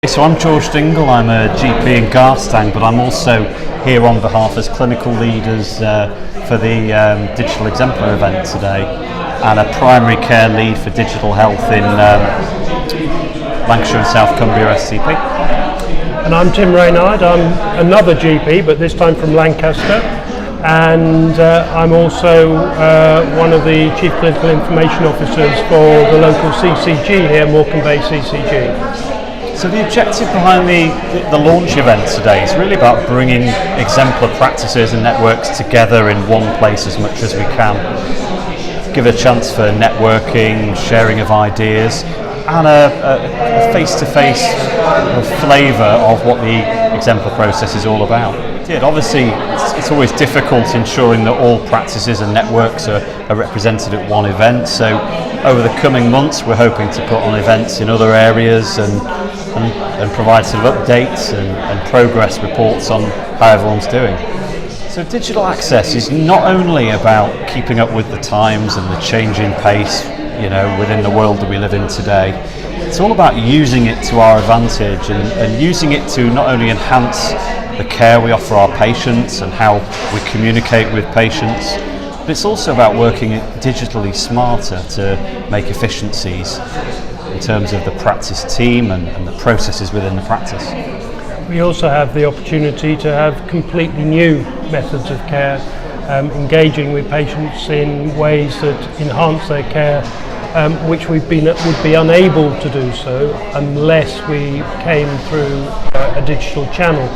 So I'm George Dingle, I'm a GP in Garstang, but I'm also here on behalf as clinical leaders for the Digital Exemplar event today, and a primary care lead for digital health in Lancashire and South Cumbria SCP. And I'm Tim Reynard, I'm another GP, but this time from Lancaster, and I'm also one of the Chief Clinical Information Officers for the local CCG here, Morecambe CCG. So the objective behind the launch event today is really about bringing exemplar practices and networks together in one place as much as we can. Give a chance for networking, sharing of ideas, and a face-to-face flavour of what the exemplar process is all about. Obviously, it's always difficult ensuring that all practices and networks are represented at one event, so over the coming months we're hoping to put on events in other areas and provide sort of updates and progress reports on how everyone's doing. So digital access is not only about keeping up with the times and the changing pace, within the world that we live in today. It's all about using it to our advantage and using it to not only enhance the care we offer our patients and how we communicate with patients, but it's also about working digitally smarter to make efficiencies in terms of the practice team and the processes within the practice. We also have the opportunity to have completely new methods of care, engaging with patients in ways that enhance their care, which would be unable to do so unless we came through a digital channel.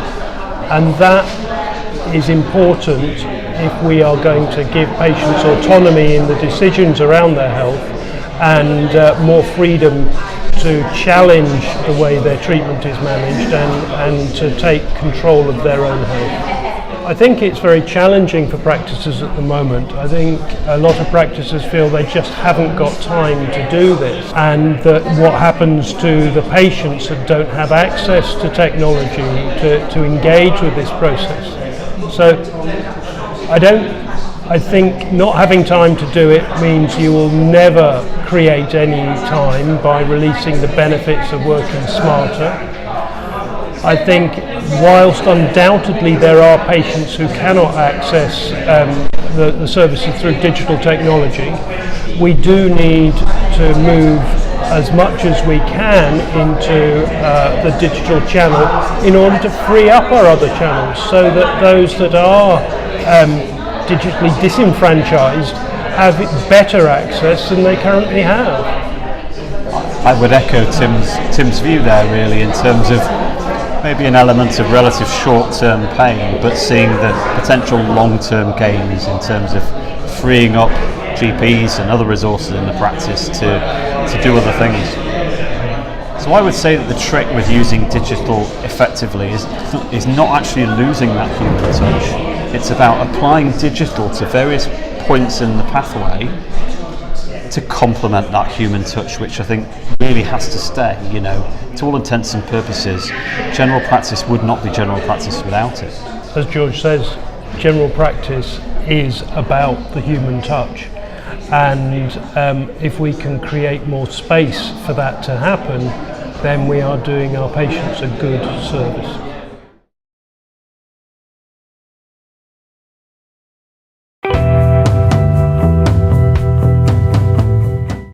And that is important if we are going to give patients autonomy in the decisions around their health and more freedom to challenge the way their treatment is managed and to take control of their own health. I think it's very challenging for practices at the moment. I think a lot of practices feel they just haven't got time to do this, and that what happens to the patients that don't have access to technology to engage with this process. So I think not having time to do it means you will never create any time by releasing the benefits of working smarter. I think whilst undoubtedly there are patients who cannot access the services through digital technology, we do need to move as much as we can into the digital channel in order to free up our other channels so that those that are digitally disenfranchised have better access than they currently have. I would echo Tim's view there, really, in terms of maybe an element of relative short-term pain, but seeing the potential long-term gains in terms of freeing up GPs and other resources in the practice to do other things. So I would say that the trick with using digital effectively is not actually losing that human touch. It's about applying digital to various points in the pathway to complement that human touch, which I think really has to stay. To all intents and purposes, general practice would not be general practice without it. As George says, general practice is about the human touch, and if we can create more space for that to happen, then we are doing our patients a good service.